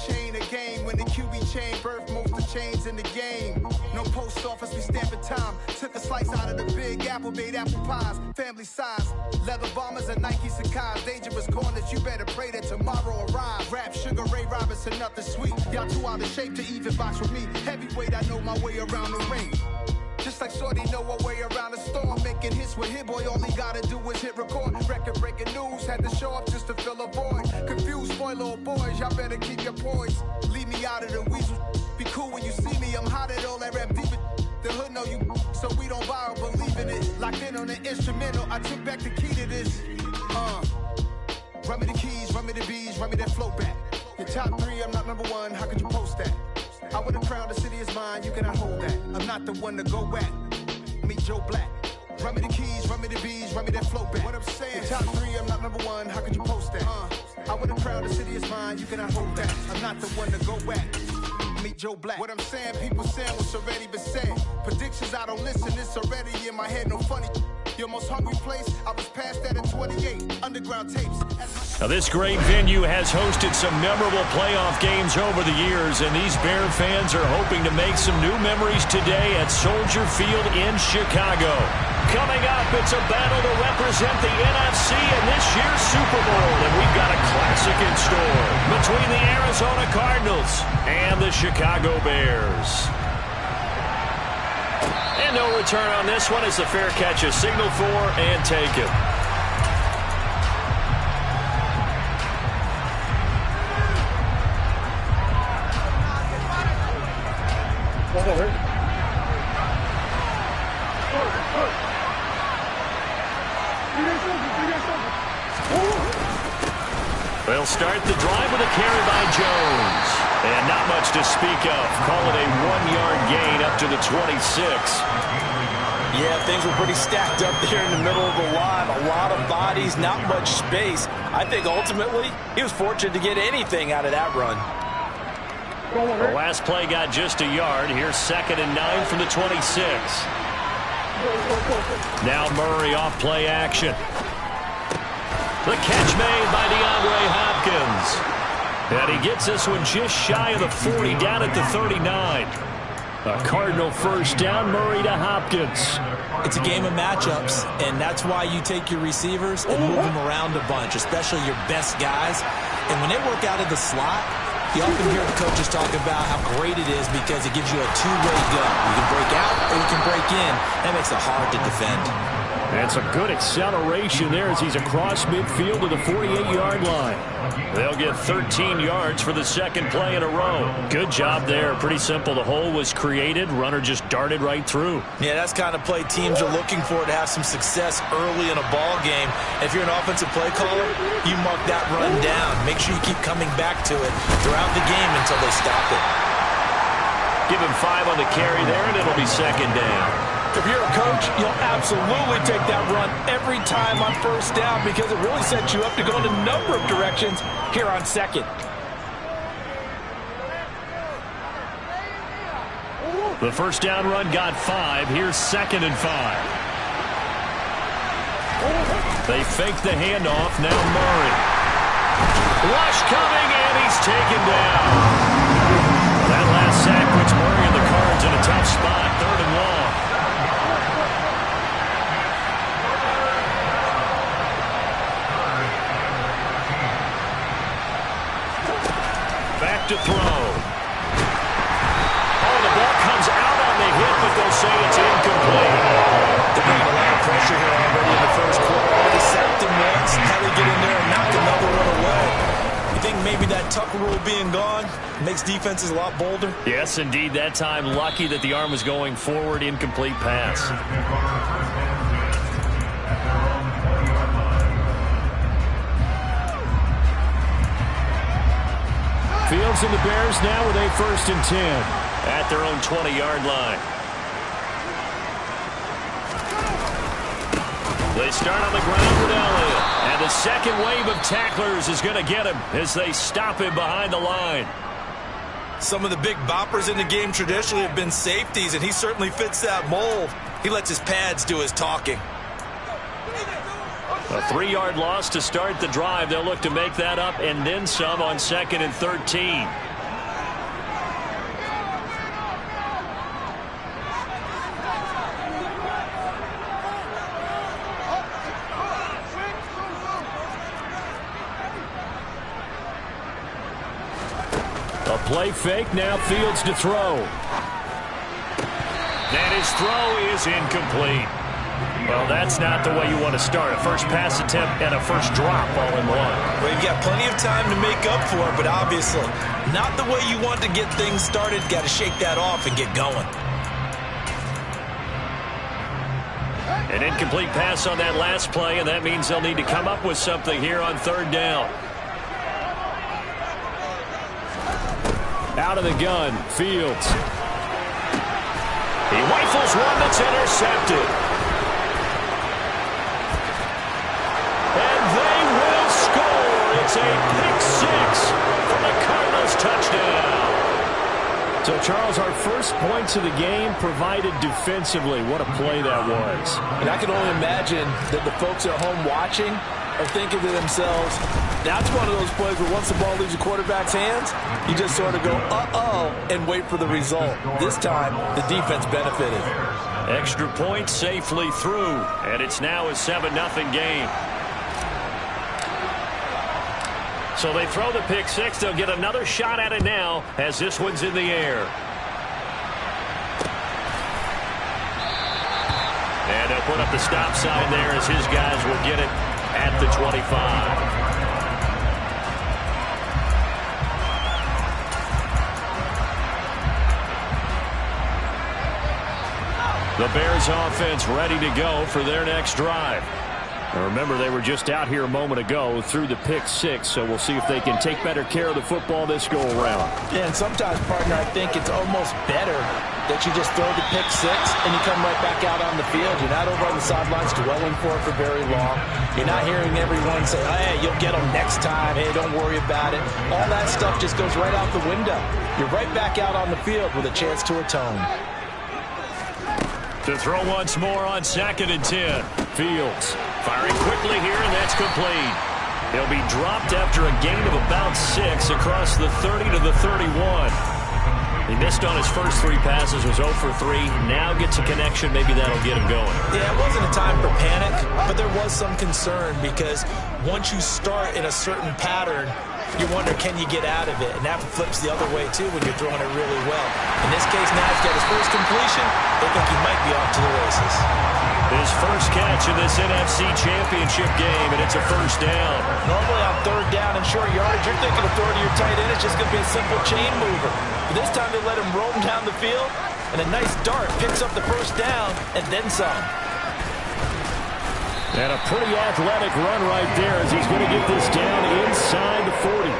chain of game. When the QB chain birthed most of the chains in the game. No post office, we stamping time. Took a slice out of the big apple, made apple pies. Family size, leather bombers and Nike Sacai's. Dangerous corners, you better pray that tomorrow arrives. Rap, Sugar Ray Robinson, nothing sweet. Y'all too out of shape to even box with me. Heavyweight, I know my way around the ring. Just like Shorty know her way around the storm. Making hits with Hit Boy, all he gotta do is hit record. Record breaking news, had to show up just to fill a void. Confused, spoiled boys, y'all better keep your poise. Leave me out of the weasel. Be cool when you see me, I'm hot at all that rap deep. The hood know you, so we don't borrow, believe in it. Locked in on the instrumental, I took back the key to this. Run me the keys, run me the bees, run me that flow back. Your top 3, I'm not number 1, how could you post that? I would have crowned the city is mine, you cannot hold that. I'm not the one to go at. Meet Joe Black. Run me the keys, run me the bees, run me that flow back. What I'm saying, your top 3, I'm not number 1, how could you post that? I would have crowned the city is mine, you cannot hold that. I'm not the one to go at. Meet Joe Black. What I'm saying, people saying what's already been said. Predictions, I don't listen, it's already in my head, no funny. Your most hungry place, I was past that in 28. Underground tapes. Now, this great venue has hosted some memorable playoff games over the years, and these Bear fans are hoping to make some new memories today at Soldier Field in Chicago. Coming up, it's a battle to represent the NFC in this year's Super Bowl, and we've got a classic in store between the Arizona Cardinals and the Chicago Bears. And no return on this one as the fair catch is signaled for and taken. They'll start the drive with a carry by Jones. And not much to speak of. Call it a 1-yard gain up to the 26. Yeah, things were pretty stacked up there in the middle of the line. A lot of bodies, not much space. I think ultimately he was fortunate to get anything out of that run. The last play got just a yard. Here's 2nd and 9 from the 26. Now Murray off play action. The catch made by DeAndre Hopkins. And he gets this one just shy of the 40, down at the 39. A Cardinal first down, Murray to Hopkins. It's a game of matchups, and that's why you take your receivers and move them around a bunch, especially your best guys. And when they work out of the slot, you often hear the coaches talk about how great it is because it gives you a two-way go. You can break out or you can break in. That makes it hard to defend. That's a good acceleration there as he's across midfield to the 48-yard line. They'll get 13 yards for the second play in a row. Good job there. Pretty simple. The hole was created. Runner just darted right through. Yeah, that's kind of play teams are looking for to have some success early in a ball game. If you're an offensive play caller, you mark that run down. Make sure you keep coming back to it throughout the game until they stop it. Give him 5 on the carry there, and it'll be second down. If you're a coach, you'll absolutely take that run every time on first down because it really sets you up to go in a number of directions here on second. The first down run got 5. Here's 2nd and 5. They fake the handoff. Now Murray. Rush coming, and he's taken down. That last sack puts Murray and the Cards in a tough spot. 3rd and long. Back to throw. Oh, the ball comes out on the hit, but they'll say it's incomplete. They're bringing a lot of pressure here already in the first quarter. Already sacked him once. How do they get in there and knock another one away? You think maybe that Tucker rule being gone makes defenses a lot bolder? Yes, indeed. That time, lucky that the arm was going forward. Incomplete pass. Fields and the Bears now with a 1st and 10 at their own 20-yard line. They start on the ground with Elliott. And the second wave of tacklers is going to get him as they stop him behind the line. Some of the big boppers in the game traditionally have been safeties, and he certainly fits that mold. He lets his pads do his talking. A 3-yard loss to start the drive. They'll look to make that up and then some on 2nd and 13. A play fake, now Fields to throw. And his throw is incomplete. Well, that's not the way you want to start. A first pass attempt and a first drop all in one. Well, you've got plenty of time to make up for it, but obviously not the way you want to get things started. Got to shake that off and get going. An incomplete pass on that last play, and that means they'll need to come up with something here on third down. Out of the gun, Fields. He rifles one that's intercepted. And they will score. It's a pick six for the Cardinals touchdown. So, Charles, our first points of the game provided defensively. What a play that was. And I can only imagine that the folks at home watching are thinking to themselves, that's one of those plays where once the ball leaves the quarterback's hands, you just sort of go, uh-oh, and wait for the result. This time, the defense benefited. Extra point safely through, and it's now a 7-0 game. So they throw the pick six. They'll get another shot at it now as this one's in the air. And they'll put up the stop sign there as his guys will get it at the 25. The Bears offense ready to go for their next drive. Now remember, they were just out here a moment ago through the pick six, so we'll see if they can take better care of the football this go around. Yeah, and sometimes, partner, I think it's almost better that you just throw the pick six and you come right back out on the field. You're not over on the sidelines dwelling for it for very long. You're not hearing everyone say, hey, you'll get them next time. Hey, don't worry about it. All that stuff just goes right out the window. You're right back out on the field with a chance to atone. To throw once more on 2nd and 10. Fields firing quickly here, and that's complete. He'll be dropped after a gain of about 6 across the 30 to the 31. He missed on his first 3 passes, was 0 for 3. Now gets a connection. Maybe that'll get him going. Yeah, it wasn't a time for panic, but there was some concern because once you start in a certain pattern, you wonder, can you get out of it? And that flips the other way, too, when you're throwing it really well. In this case, now he's got his first completion. They think he might be off to the races. His first catch in this Nfc Championship game, and it's a first down. Normally on third down and short yardage, you're thinking of throwing to your tight end. It's just going to be a simple chain mover. But this time they let him roam down the field, and a nice dart picks up the first down and then some. And a pretty athletic run right there as he's going to get this down inside the 40.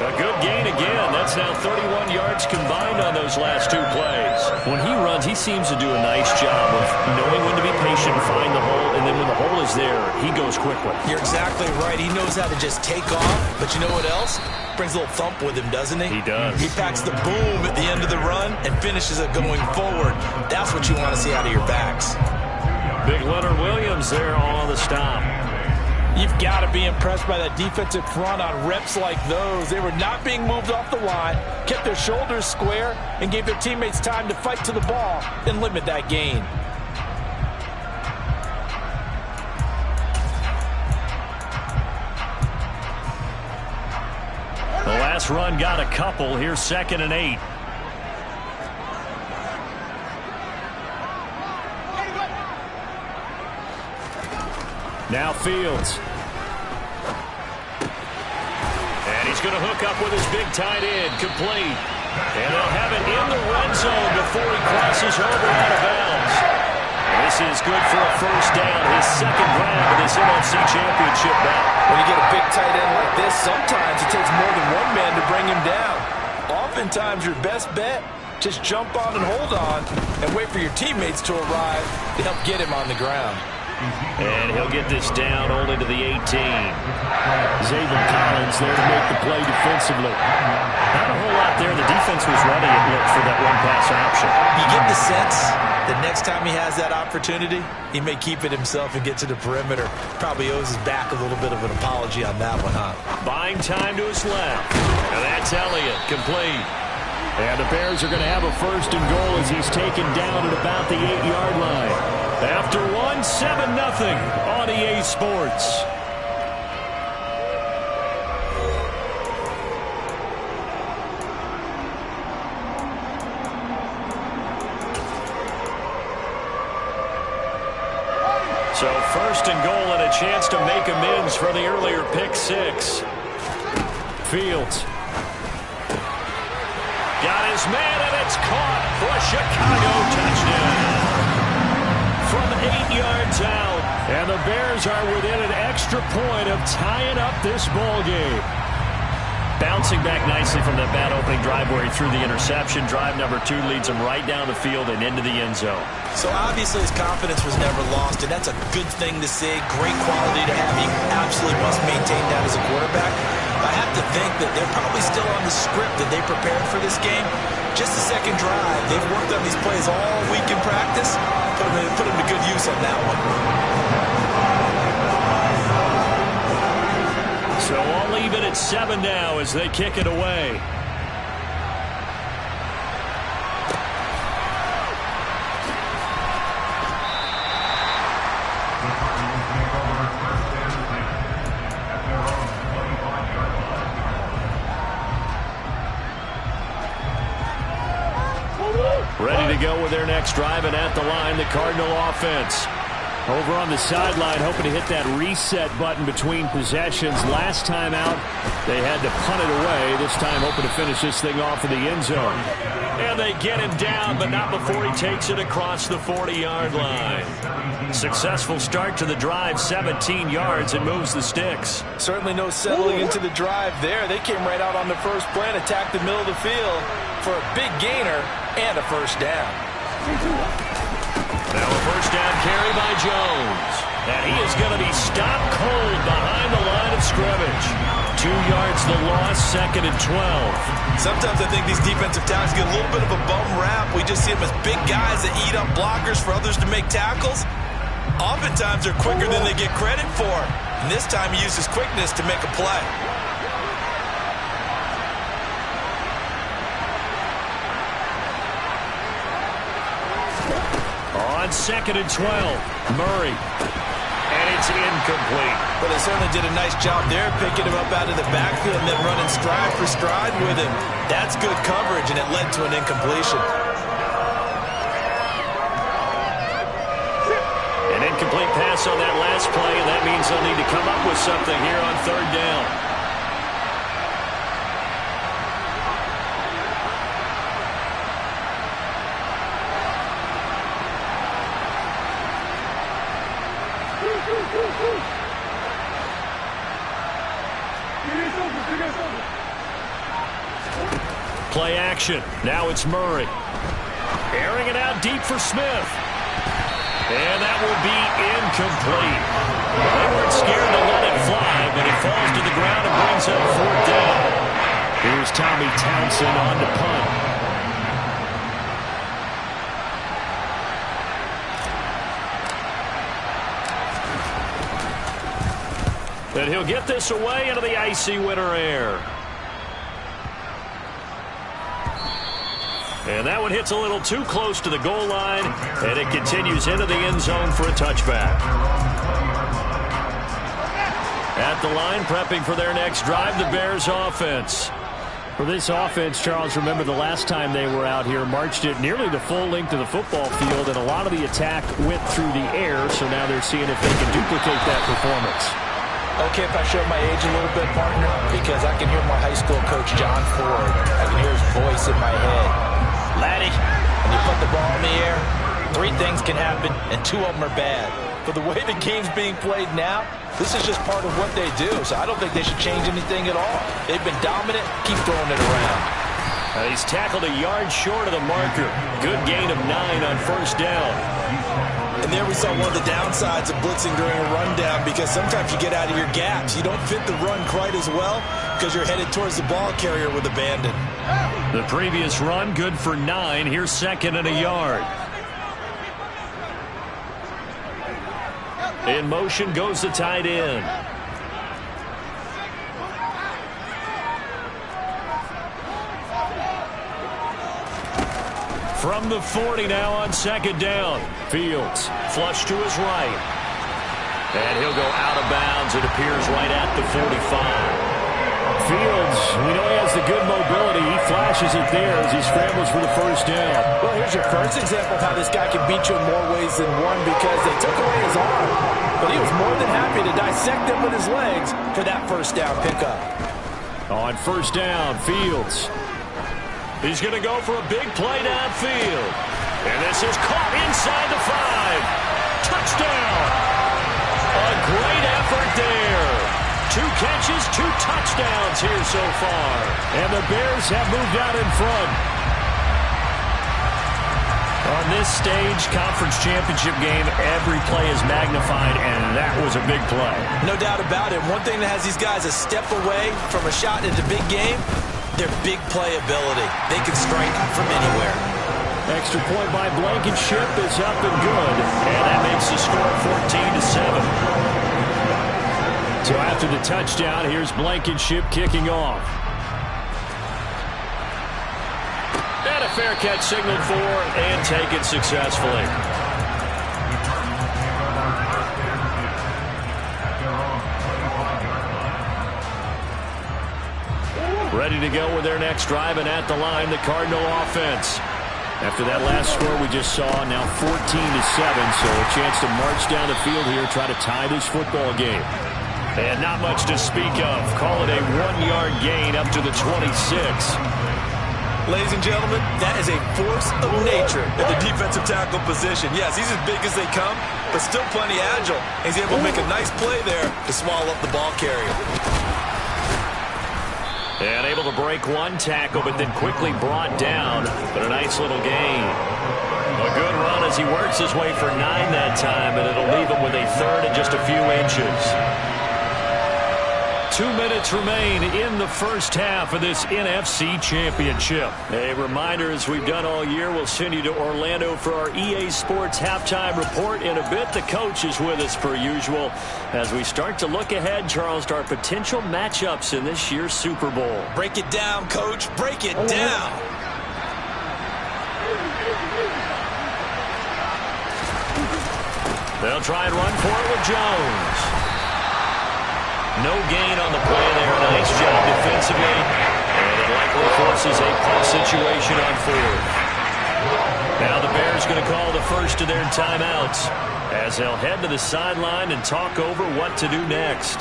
A good gain again. That's now 31 yards combined on those last 2 plays. When he runs, he seems to do a nice job of knowing when to be patient, find the hole, and then when the hole is there, he goes quickly. You're exactly right. He knows how to just take off, but you know what else? Brings a little thump with him, doesn't he? He does. He packs the boom at the end of the run and finishes it going forward. That's what you want to see out of your backs. Big Leonard Williams there on the stop. You've got to be impressed by that defensive front on reps like those. They were not being moved off the line, kept their shoulders square, and gave their teammates time to fight to the ball and limit that gain. The last run got a couple. Here's 2nd and 8. Now Fields. And he's going to hook up with his big tight end, complete. And they'll have it in the red zone before he crosses over out of bounds. And this is good for a first down, his 2nd grab of this Nfc Championship bout. When you get a big tight end like this, sometimes it takes more than one man to bring him down. Oftentimes your best bet, just jump on and hold on and wait for your teammates to arrive to help get him on the ground. And he'll get this down only to the 18. Zaven Collins there to make the play defensively. Not a whole lot there. The defense was ready, it looked, for that one-pass option. You get the sense that next time he has that opportunity, he may keep it himself and get to the perimeter. Probably owes his back a little bit of an apology on that one, huh? Buying time to his left. And that's Elliott, complete. And the Bears are going to have a 1st and goal as he's taken down at about the 8-yard line. After 7-0 on EA Sports. first and goal and a chance to make amends for the earlier pick six. Fields. Got his man, and it's caught for a Chicago touchdown. From 8 yards out, and the Bears are within an extra point of tying up this ball game. Bouncing back nicely from that bad opening drive where he threw the interception. Drive number 2 leads him right down the field and into the end zone. So obviously his confidence was never lost, and that's a good thing to see. Great quality to have. He absolutely must maintain that as a quarterback. I have to think that they're probably still on the script that they prepared for this game. Just the second drive. They've worked on these plays all week in practice. Put them to good use on that one. So all even at 7 now as they kick it away. Ready to go with their next drive, and at the line, the Cardinal offense. Over on the sideline, hoping to hit that reset button between possessions. Last time out, they had to punt it away. This time, hoping to finish this thing off in the end zone. And they get him down, but not before he takes it across the 40-yard line. Successful start to the drive, 17 yards, and moves the sticks. Certainly no settling into the drive there. They came right out on the first play and attacked the middle of the field for a big gainer and a first down. Now a first down carry by Jones. And he is going to be stopped cold behind the line of scrimmage. 2 yards the loss, 2nd and 12. Sometimes I think these defensive tackles get a little bit of a bum rap. We just see them as big guys that eat up blockers for others to make tackles. Oftentimes they're quicker than they get credit for. And this time he uses quickness to make a play. On 2nd and 12, Murray. And it's incomplete. But they certainly did a nice job there, picking him up out of the backfield and then running stride for stride with him. That's good coverage, and it led to an incompletion. An incomplete pass on that last play, and that means they'll need to come up with something here on 3rd down. Play action. Now it's Murray. Airing it out deep for Smith. And that will be incomplete. They weren't scared to let it fly, but it falls to the ground and brings up 4th down. Here's Tommy Townsend on to punt. And he'll get this away into the icy winter air. And that one hits a little too close to the goal line, and it continues into the end zone for a touchback. At the line, prepping for their next drive, the Bears offense. For this offense, Charles, remember the last time they were out here, marched it nearly the full length of the football field, and a lot of the attack went through the air, so now they're seeing if they can duplicate that performance. Okay, if I show my age a little bit, partner, because I can hear my high school coach, John Ford. I can hear his voice in my head. Laddie, when you put the ball in the air, 3 things can happen, and 2 of them are bad. But the way the game's being played now, this is just part of what they do, so I don't think they should change anything at all. They've been dominant. Keep throwing it around. He's tackled a yard short of the marker. Good gain of 9 on first down. And there we saw one of the downsides of blitzing during a rundown, because sometimes you get out of your gaps. You don't fit the run quite as well because you're headed towards the ball carrier with abandon. The previous run, good for 9. Here's 2nd and a yard. In motion goes the tight end. From the 40 now on 2nd down. Fields, flush to his right. And he'll go out of bounds, it appears, right at the 45. Fields, we know he has the good mobility. He flashes it there as he scrambles for the first down. Well, here's your first example of how this guy can beat you in more ways than one because they took away his arm. But he was more than happy to dissect them with his legs for that first down pickup. On first down, Fields. He's going to go for a big play downfield. And this is caught inside the 5. Touchdown. A great effort there. 2 catches, 2 touchdowns here so far. And the Bears have moved out in front. On this stage, conference championship game, every play is magnified, and that was a big play. No doubt about it. One thing that has these guys a step away from a shot into big game, their big play ability. They can strike from anywhere. Extra point by Blankenship is up and good, and that makes the score 14-7. So after the touchdown, here's Blankenship kicking off. And a fair catch signaled for and taken successfully. Ready to go with their next drive, and at the line, the Cardinal offense. After that last score we just saw, now 14-7, so a chance to march down the field here, try to tie this football game. And not much to speak of. Call it a 1-yard gain up to the 26. Ladies and gentlemen, that is a force of nature at the defensive tackle position. Yes, he's as big as they come, but still plenty agile. He's able to make a nice play there to swallow up the ball carrier. And able to break one tackle, but then quickly brought down. But a nice little gain. A good run as he works his way for 9 that time, and it'll leave him with a third and just a few inches. 2 minutes remain in the first half of this NFC Championship. A reminder, as we've done all year, we'll send you to Orlando for our EA Sports halftime report in a bit. The coach is with us per usual as we start to look ahead, Charles, to our potential matchups in this year's Super Bowl. Break it down, Coach. Break it down. They'll try and run for it with Jones. No gain on the play there. Nice job defensively. And it likely forces a punt situation on 4th. Now the Bears going to call the first of their timeouts as they'll head to the sideline and talk over what to do next.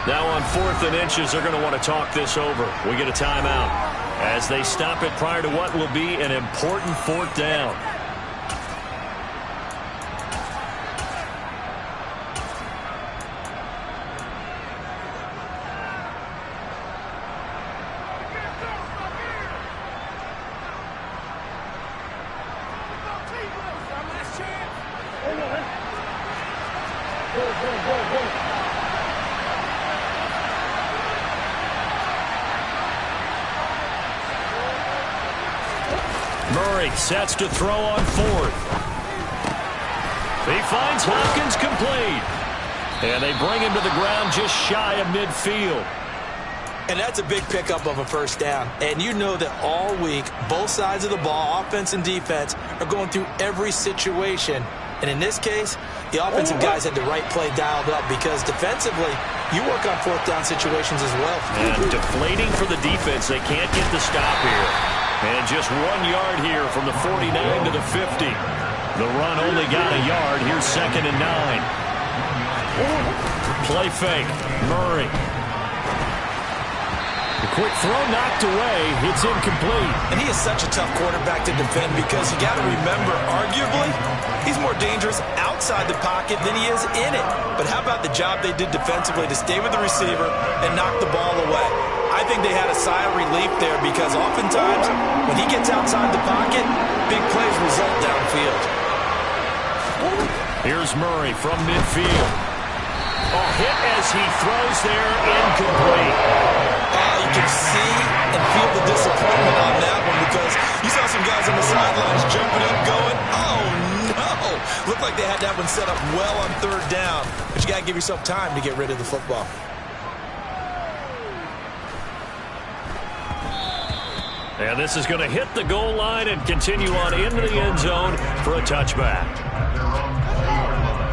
Now on 4th and inches, they're going to want to talk this over. We get a timeout as they stop it prior to what will be an important 4th down. Murray sets to throw on 4th. He finds Hopkins complete. And they bring him to the ground just shy of midfield. And that's a big pickup of a first down. And you know that all week, both sides of the ball, offense and defense, are going through every situation. And in this case, the offensive guys had the right play dialed up because defensively, you work on 4th down situations as well. And deflating for the defense. They can't get the stop here. And just 1 yard here from the 49 to the 50. The run only got a yard. Here's 2nd and 9. Play fake. Murray. The quick throw knocked away. It's incomplete. And he is such a tough quarterback to defend because you got to remember, arguably, he's more dangerous outside the pocket than he is in it. But how about the job they did defensively to stay with the receiver and knock the ball away? I think they had a sigh of relief there because oftentimes when he gets outside the pocket, big plays result downfield. Here's Murray from midfield. Oh, hit as he throws there, incomplete. You can see and feel the disappointment on that one because you saw some guys on the sidelines jumping up going, oh no, Looked like they had that one set up well on third down, but you got to give yourself time to get rid of the football. And this is going to hit the goal line and continue on into the end zone for a touchback.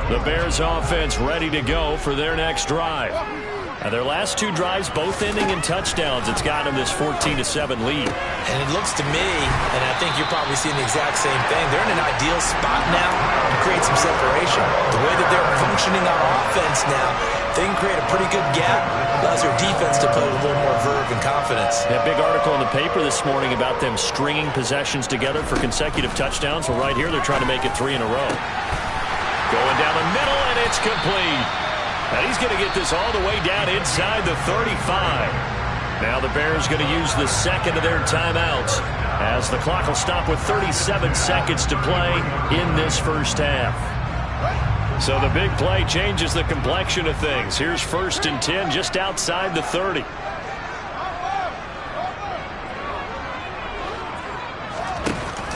The Bears offense ready to go for their next drive. And their last two drives both ending in touchdowns. It's gotten them this 14-7 lead. And it looks to me, and I think you're probably seeing the exact same thing, they're in an ideal spot now to create some separation. The way that they're functioning on offense now, they can create a pretty good gap. Allows their defense to play with a little more verve and confidence. A big article in the paper this morning about them stringing possessions together for consecutive touchdowns. Well, right here they're trying to make it 3 in a row. Going down the middle, and it's complete. And he's going to get this all the way down inside the 35. Now the Bears going to use the second of their timeouts as the clock will stop with 37 seconds to play in this first half. So the big play changes the complexion of things. Here's 1st and 10 just outside the 30.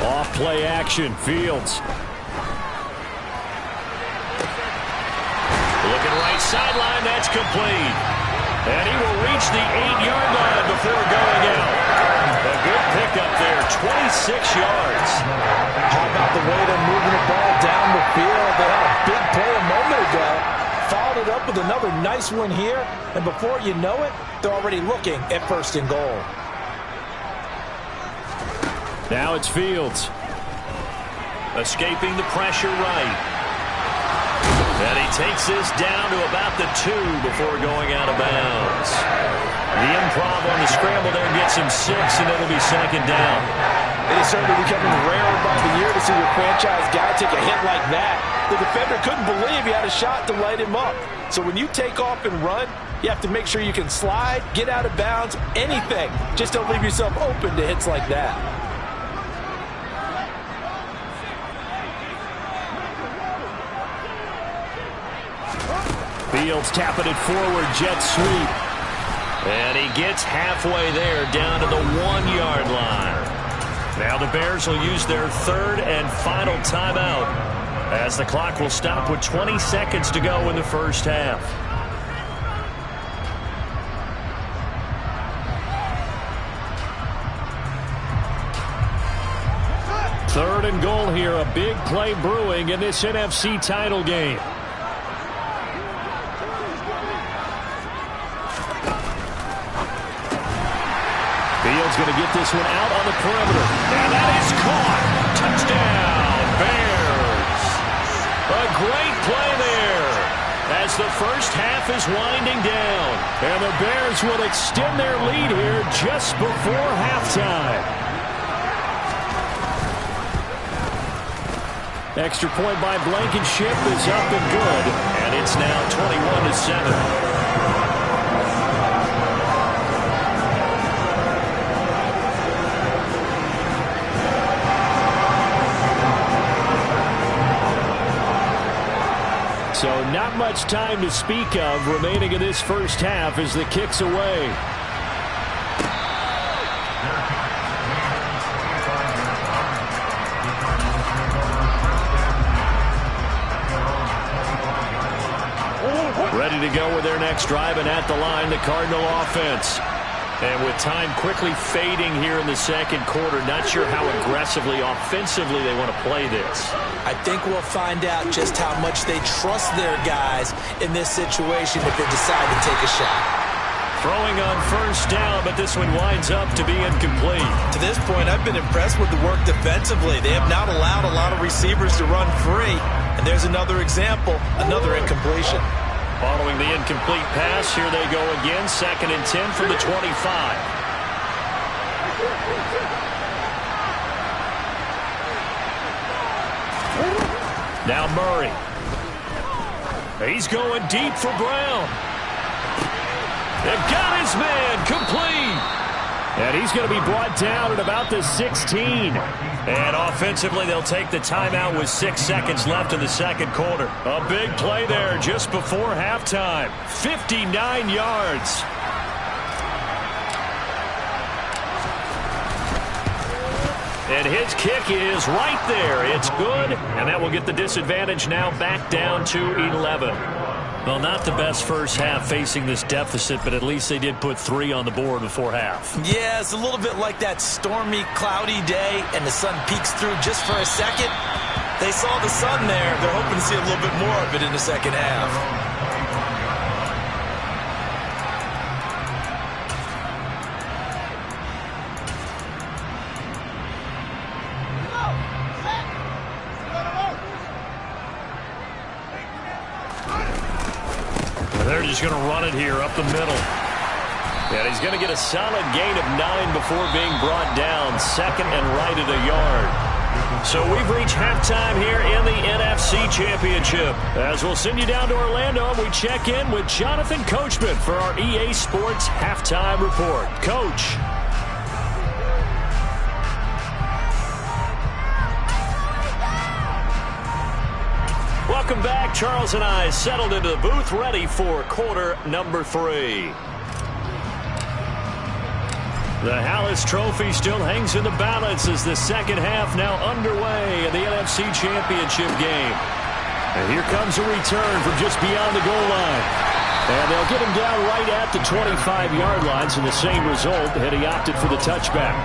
Off play action, Fields. Looking right sideline, that's complete. And he will reach the 8-yard line before going out. A good pickup there, 26 yards. How about the way they're moving the ball down the field? They had a big play a moment ago. Followed it up with another nice one here. And before you know it, they're already looking at 1st and goal. Now it's Fields. Escaping the pressure right. And he takes this down to about the 2 before going out of bounds. The improv on the scramble there gets him 6, and it'll be 2nd down. It is certainly becoming rarer by the year to see your franchise guy take a hit like that. The defender couldn't believe he had a shot to light him up. So when you take off and run, you have to make sure you can slide, get out of bounds, anything. Just don't leave yourself open to hits like that. Fields tapping it forward, jet sweep. And he gets halfway there, down to the 1-yard line. Now the Bears will use their 3rd and final timeout as the clock will stop with 20 seconds to go in the first half. Third and goal here, a big play brewing in this NFC title game. Fields going to get this one out on the perimeter. And that is caught. Touchdown, Bears. A great play there as the first half is winding down. And the Bears will extend their lead here just before halftime. Extra point by Blankenship is up and good. And it's now 21-7. So not much time to speak of remaining in this first half as the kick's away. Ready to go with their next drive, and at the line, the Cardinal offense. And with time quickly fading here in the second quarter, not sure how aggressively, offensively they want to play this. I think we'll find out just how much they trust their guys in this situation if they decide to take a shot. Throwing on 1st down, but this one winds up to be incomplete. To this point, I've been impressed with the work defensively. They have not allowed a lot of receivers to run free. And there's another example, another incompletion. Following the incomplete pass, here they go again, 2nd and 10 from the 25. Now Murray. He's going deep for Brown. They've got his man, complete. And he's going to be brought down at about the 16. And offensively, they'll take the timeout with 6 seconds left in the second quarter. A big play there just before halftime. 59 yards. And his kick is right there. It's good, and that will get the disadvantage now back down to 11. Well, not the best first half facing this deficit, but at least they did put 3 on the board before half. Yeah, it's a little bit like that stormy, cloudy day, and the sun peeks through just for a second. They saw the sun there. They're hoping to see a little bit more of it in the second half. They're just going to run it here up the middle. And he's going to get a solid gain of 9 before being brought down. Second and right at a yard. So we've reached halftime here in the NFC Championship. As we'll send you down to Orlando, we check in with Jonathan Coachman for our EA Sports Halftime Report. Coach. Welcome back. Charles and I settled into the booth, ready for quarter number 3. The Hallis Trophy still hangs in the balance as the second half now underway in the NFC Championship game. And here comes a return from just beyond the goal line. And they'll get him down right at the 25-yard line, so the same result had he opted for the touchback.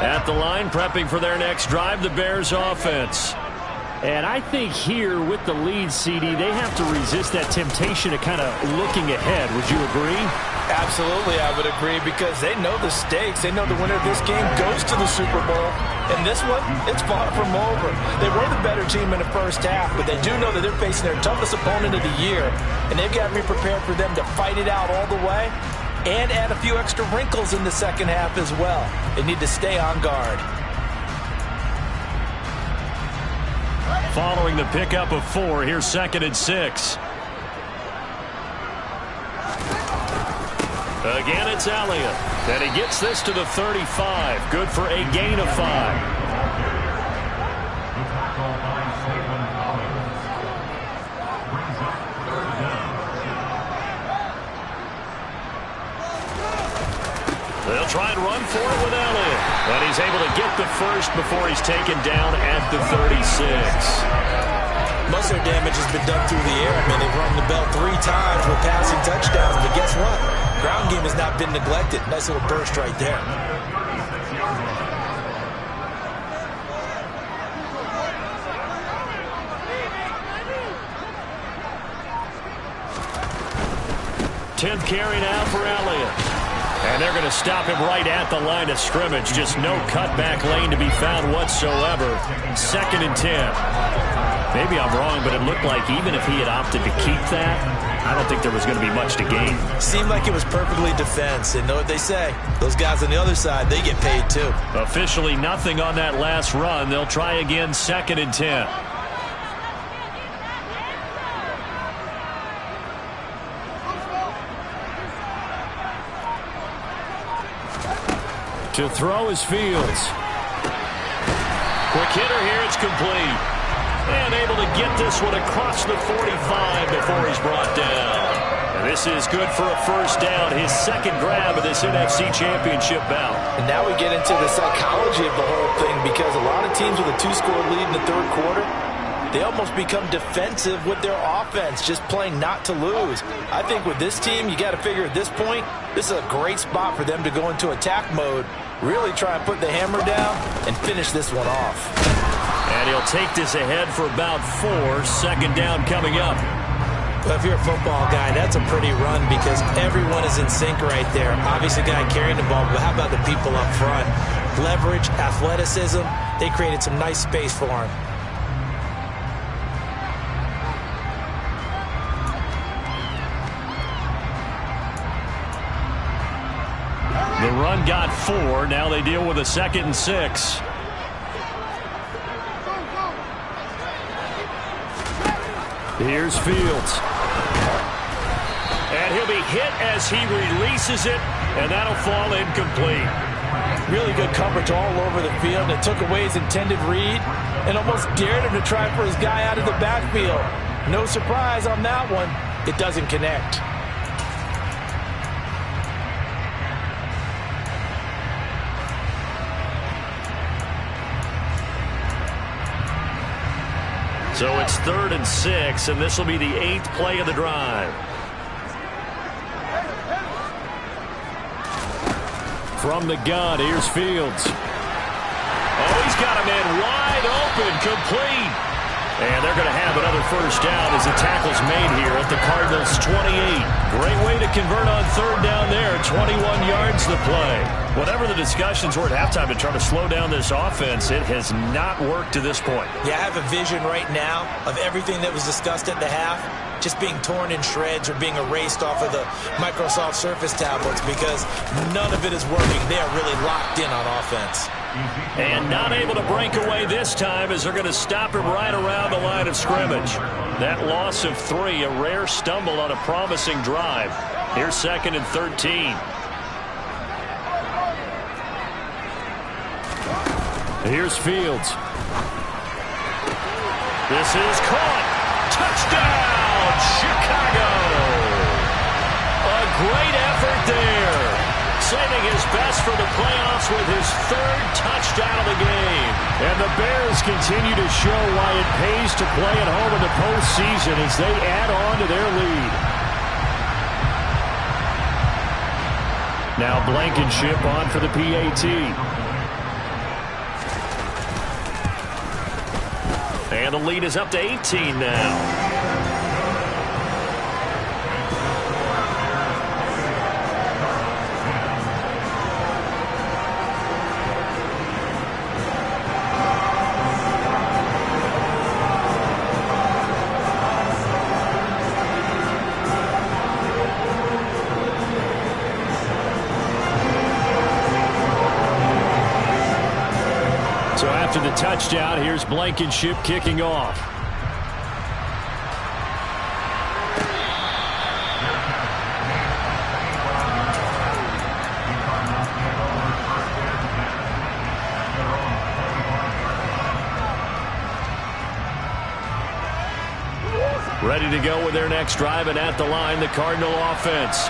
At the line, prepping for their next drive, the Bears offense. And I think here with the lead, CD, they have to resist that temptation of kind of looking ahead. Would you agree? Absolutely, I would agree, because they know the stakes. They know the winner of this game goes to the Super Bowl. And this one, it's far from over. They were the better team in the first half, but they do know that they're facing their toughest opponent of the year. And they've got to be prepared for them to fight it out all the way and add a few extra wrinkles in the second half as well. They need to stay on guard. Following the pickup of 4, here's 2nd and 6. Again, it's Elliott. And he gets this to the 35. Good for a gain of 5. They'll try and run for it with Elliott. But he's able to get the first before he's taken down at the 36. Most of their damage has been done through the air. I mean, they've rung the bell 3 times with passing touchdowns. But guess what? Ground game has not been neglected. Nice little burst right there. Tenth carry now for Elliott. And they're going to stop him right at the line of scrimmage. Just no cutback lane to be found whatsoever. 2nd and 10. Maybe I'm wrong, but it looked like even if he had opted to keep that, I don't think there was going to be much to gain. Seemed like it was perfectly defense. And know what they say? Those guys on the other side, they get paid too. Officially nothing on that last run. They'll try again, 2nd and 10. To throw is Fields. Quick hitter here, it's complete. And able to get this one across the 45 before he's brought down. And this is good for a first down, his 2nd grab of this NFC Championship bout. And now we get into the psychology of the whole thing, because a lot of teams with a 2-score lead in the 3rd quarter, they almost become defensive with their offense, just playing not to lose. I think with this team, you got to figure at this point, this is a great spot for them to go into attack mode, really try and put the hammer down and finish this one off. And he'll take this ahead for about 4. 2nd down coming up. Well, if you're a football guy, that's a pretty run, because everyone is in sync right there. Obviously, the guy carrying the ball, but how about the people up front? Leverage, athleticism, they created some nice space for him. The run got 4. Now they deal with a 2nd and 6. Here's Fields. And he'll be hit as he releases it, and that'll fall incomplete. Really good coverage all over the field. It took away his intended read and almost dared him to try for his guy out of the backfield. No surprise on that one. It doesn't connect. So it's 3rd and 6, and this will be the 8th play of the drive. From the gun, here's Fields. Oh, he's got a man wide open, complete. And they're going to have another first down as the tackle's made here at the Cardinals' 28. Great way to convert on 3rd down there. 21 yards to play. Whatever the discussions were at halftime to try to slow down this offense, it has not worked to this point. Yeah, I have a vision right now of everything that was discussed at the half just being torn in shreds or being erased off of the Microsoft Surface tablets because none of it is working. They are really locked in on offense. And not able to break away this time as they're going to stop him right around the line of scrimmage. That loss of 3, a rare stumble on a promising drive. Here's 2nd and 13. Here's Fields. This is caught. Touchdown, Chicago. A great effort there. Saving his best for the playoffs with his 3rd touchdown of the game. And the Bears continue to show why it pays to play at home in the postseason as they add on to their lead. Now Blankenship on for the PAT. And the lead is up to 18 now. So after the touchdown, here's Blankenship kicking off. Ready to go with their next drive, and at the line, the Cardinal offense.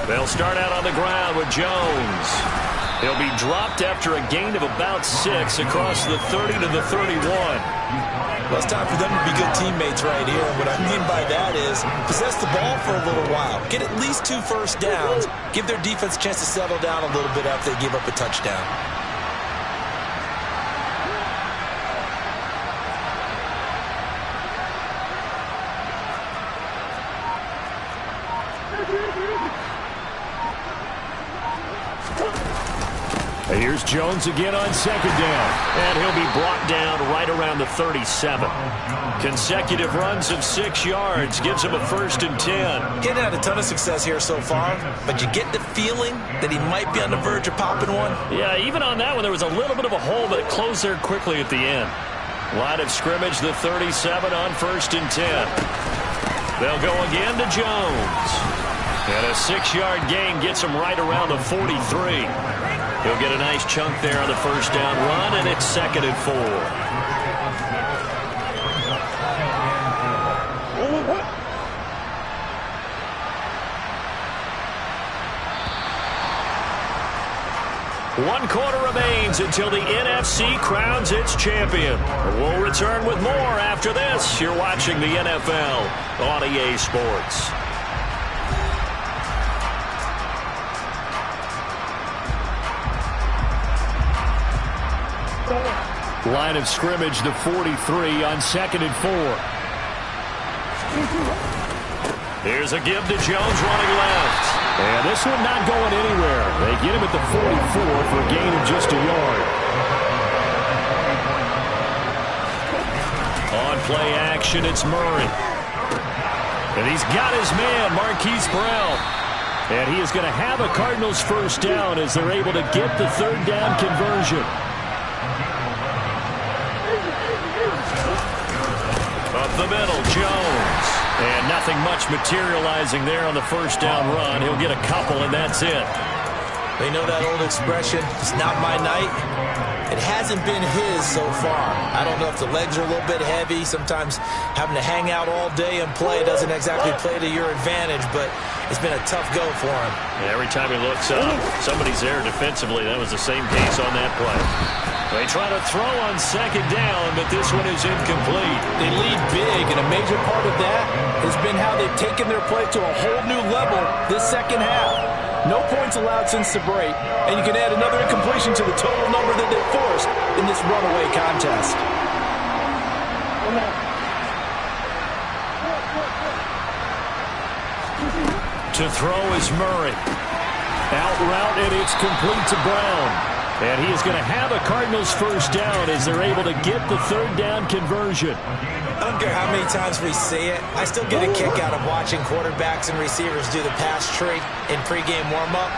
They'll start out on the ground with Jones. He'll be dropped after a gain of about 6 across the 30 to the 31. Well, it's time for them to be good teammates right here. And what I mean by that is possess the ball for a little while. Get at least 2 first downs. Give their defense a chance to settle down a little bit after they give up a touchdown. Here's Jones again on 2nd down. And he'll be brought down right around the 37. Consecutive runs of 6 yards gives him a 1st and 10. Getting had a ton of success here so far, but you get the feeling that he might be on the verge of popping one. Yeah, even on that one, there was a little bit of a hole, but it closed there quickly at the end. Line of scrimmage, the 37 on 1st and 10. They'll go again to Jones. And a 6-yard gain gets him right around the 43. He'll get a nice chunk there on the first down run, and it's 2nd and 4. One quarter remains until the NFC crowns its champion. We'll return with more after this. You're watching the NFL on EA Sports. Line of scrimmage, the 43 on 2nd and 4. Here's a give to Jones running left. And this one not going anywhere. They get him at the 44 for a gain of just a yard. On play action, it's Murray. And he's got his man, Marquise Brown. And he is going to have a Cardinals first down as they're able to get the 3rd down conversion. Up the middle, Jones. And nothing much materializing there on the first down run. He'll get a couple, and that's it. They know that old expression, it's not my night. It hasn't been his so far. I don't know if the legs are a little bit heavy. Sometimes having to hang out all day and play doesn't exactly play to your advantage, but it's been a tough go for him. Every time he looks up, somebody's there defensively. That was the same case on that play. They try to throw on second down, but this one is incomplete. They lead big, and a major part of that has been how they've taken their play to a whole new level this second half. No points allowed since the break, and you can add another incompletion to the total number that they forced in this runaway contest. To throw is Murray. Out route, and it's complete to Brown. And he is going to have a Cardinals first down as they're able to get the third down conversion. I don't care how many times we see it. I still get a kick out of watching quarterbacks and receivers do the pass tree in pregame warm-up.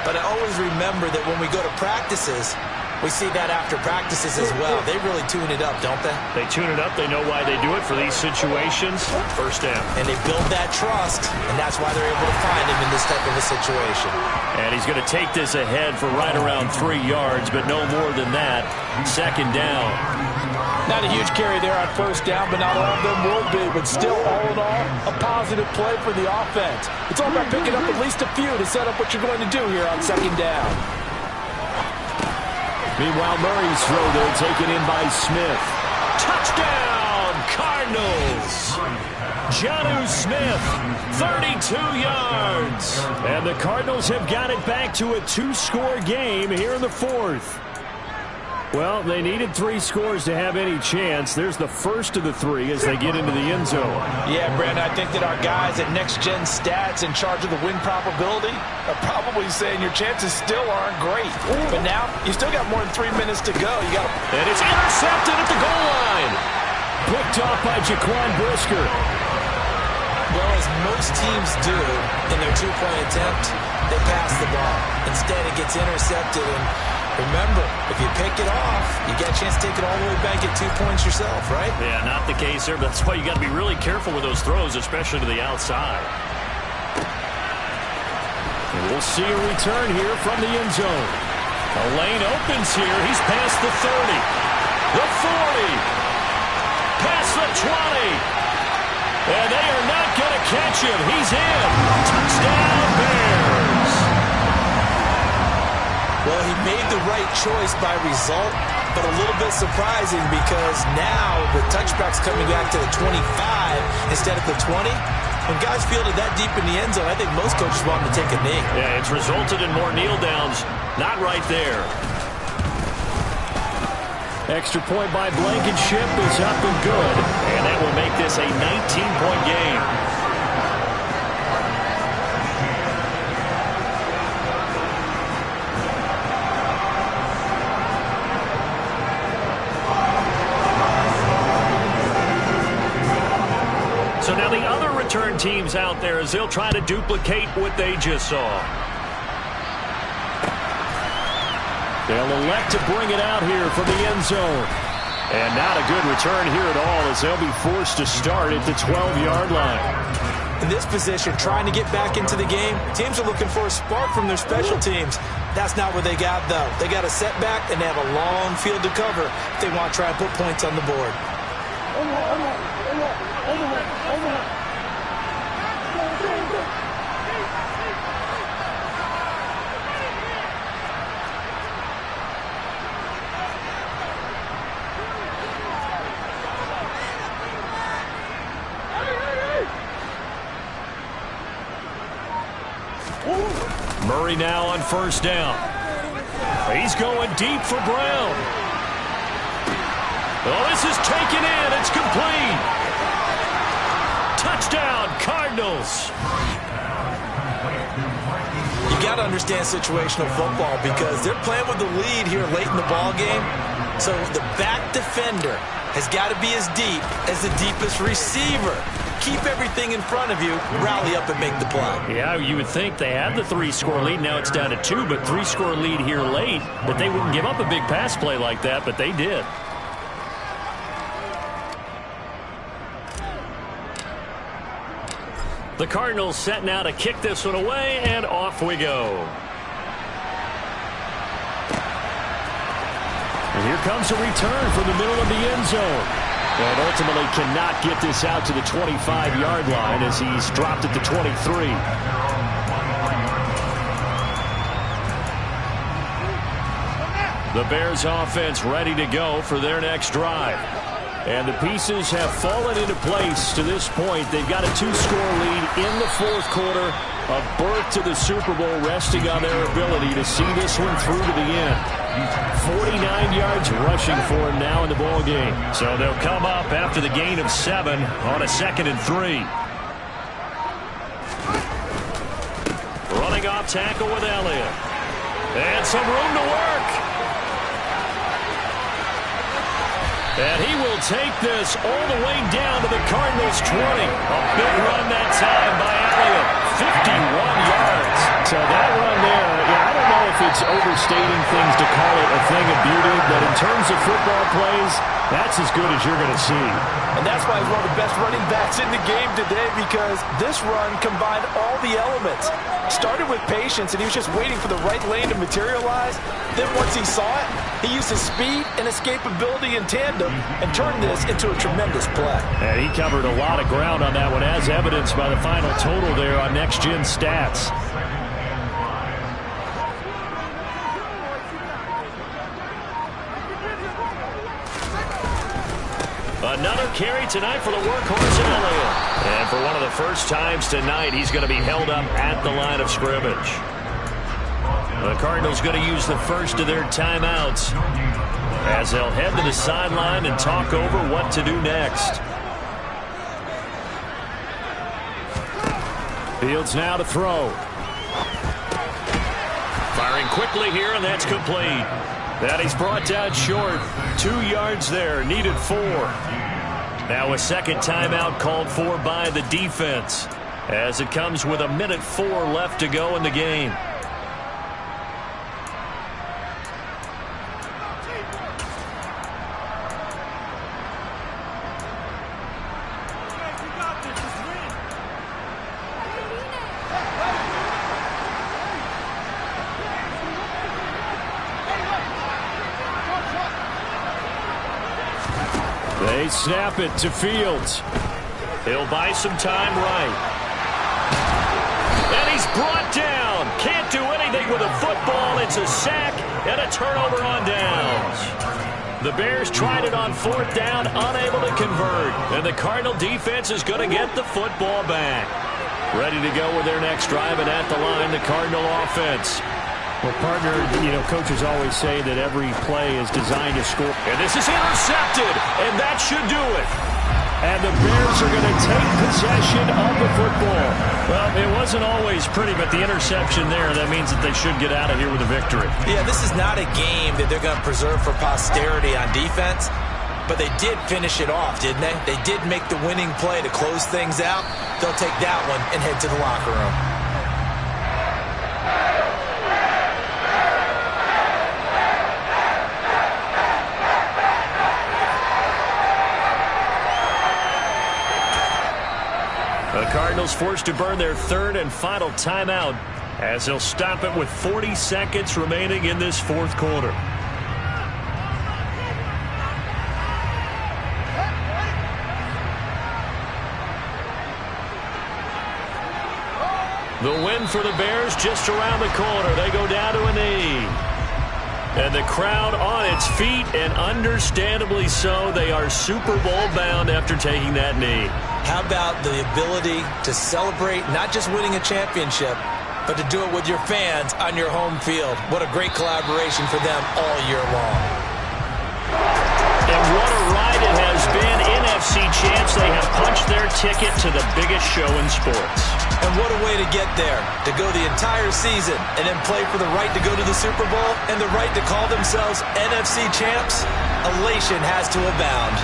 But I always remember that when we go to practices, we see that after practices as well. They really tune it up, don't they? They tune it up. They know why they do it for these situations. First down. And they build that trust, and that's why they're able to find him in this type of a situation. And he's going to take this ahead for right around 3 yards, but no more than that. Second down. Not a huge carry there on first down, but not all of them will be. But still, all in all, a positive play for the offense. It's all about picking up at least a few to set up what you're going to do here on second down. Meanwhile, Murray's throw there taken in by Smith. Touchdown, Cardinals! Jonnu Smith, 32 yards. And the Cardinals have got it back to a 2-score game here in the fourth. Well, they needed 3 scores to have any chance. There's the first of the 3 as they get into the end zone. Yeah, Brandon, I think that our guys at Next Gen Stats in charge of the win probability are probably saying your chances still aren't great. But now, you still got more than 3 minutes to go. And it's intercepted at the goal line. Picked off by Jaquan Brisker. Well, as most teams do in their 2-point attempt, they pass the ball. Instead, it gets intercepted, and remember, if you pick it off, you get a chance to take it all the way back at 2 points yourself, right? Yeah, not the case there. That's why you got to be really careful with those throws, especially to the outside. And we'll see a return here from the end zone. A lane opens here. He's past the 30, the 40, past the 20. And they are not going to catch him. He's in. Touchdown, Bears. Well, he made the right choice by result, but a little bit surprising because now with touchbacks coming back to the 25 instead of the 20, when guys fielded that deep in the end zone, I think most coaches want them to take a knee. Yeah, it's resulted in more kneel downs. Not right there. Extra point by Blankenship is up and good, and that will make this a 19-point game. So now the other return teams out there as they'll try to duplicate what they just saw. They'll elect to bring it out here from the end zone. And not a good return here at all as they'll be forced to start at the 12-yard line. In this position, trying to get back into the game, teams are looking for a spark from their special teams. That's not what they got, though. They got a setback, and they have a long field to cover if they want to try and put points on the board. Murray now on first down. He's going deep for Brown. Oh, this is taken in. It's complete. Touchdown, Cardinals. You got to understand situational football because they're playing with the lead here late in the ball game. So the back defender has got to be as deep as the deepest receiver. Keep everything in front of you, rally up and make the play. Yeah, you would think they had the 3-score lead. Now it's down to 2, but 3-score lead here late. That they wouldn't give up a big pass play like that, but they did. The Cardinals set now to kick this one away, and off we go. And here comes a return from the middle of the end zone. And ultimately cannot get this out to the 25-yard line as he's dropped at the 23. The Bears offense ready to go for their next drive. And the pieces have fallen into place to this point. They've got a 2-score lead in the fourth quarter. A berth to the Super Bowl resting on their ability to see this one through to the end. 49 yards rushing for him now in the ball game. So they'll come up after the gain of 7 on a 2nd and 3. Running off tackle with Elliott. And some room to work. And he will take this all the way down to the Cardinals' 20. A big run that time by Elliott. 51 yards. So that run there, I don't know if it's overstating things to call it a thing of beauty, but in terms of football plays, that's as good as you're going to see. And that's why he's one of the best running backs in the game today, because this run combined all the elements. Started with patience, and he was just waiting for the right lane to materialize. Then once he saw it, he used his speed and escapability in tandem and turned this into a tremendous play. And he covered a lot of ground on that one, as evidenced by the final total there on Next Gen Stats. Another carry tonight for the workhorse in Elliott. And for one of the first times tonight, he's going to be held up at the line of scrimmage. The Cardinals going to use the first of their timeouts as they'll head to the sideline and talk over what to do next. Fields now to throw. Firing quickly here, and that's complete. That he's brought down short. 2 yards there, needed 4. Now a second timeout called for by the defense as it comes with 1:04 left to go in the game. They snap it to Fields. He'll buy some time right. And he's brought down. Can't do anything with a football. It's a sack and a turnover on downs. The Bears tried it on 4th down, unable to convert. And the Cardinal defense is going to get the football back. Ready to go with their next drive, and at the line, the Cardinal offense. Well, partner, coaches always say that every play is designed to score. And this is intercepted, and that should do it. And the Bears are going to take possession of the football. Well, it wasn't always pretty, but the interception there, that means that they should get out of here with a victory. Yeah, this is not a game that they're going to preserve for posterity on defense, but they did finish it off, didn't they? They did make the winning play to close things out. They'll take that one and head to the locker room. The Cardinals forced to burn their 3rd and final timeout as they'll stop it with 40 seconds remaining in this 4th quarter. The win for the Bears just around the corner. They go down to a knee. And the crowd on its feet, and understandably so. They are Super Bowl bound after taking that knee. How about the ability to celebrate not just winning a championship, but to do it with your fans on your home field? What a great collaboration for them all year long. And what a ride it has been. NFC champs, they have punched their ticket to the biggest show in sports. And what a way to get there, to go the entire season and then play for the right to go to the Super Bowl and the right to call themselves NFC champs. Elation has to abound.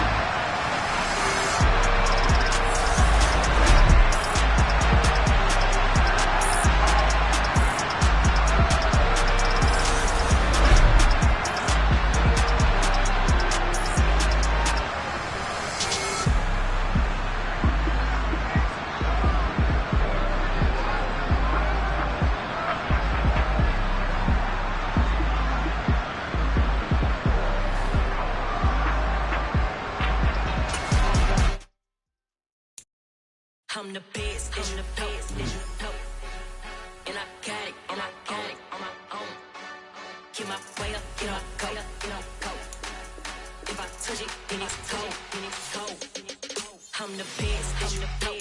I'm the best, and I got it, on my own. Get my way up, get my go. switch it, when it's cold, when it's cold. I'm the best, I'm the best.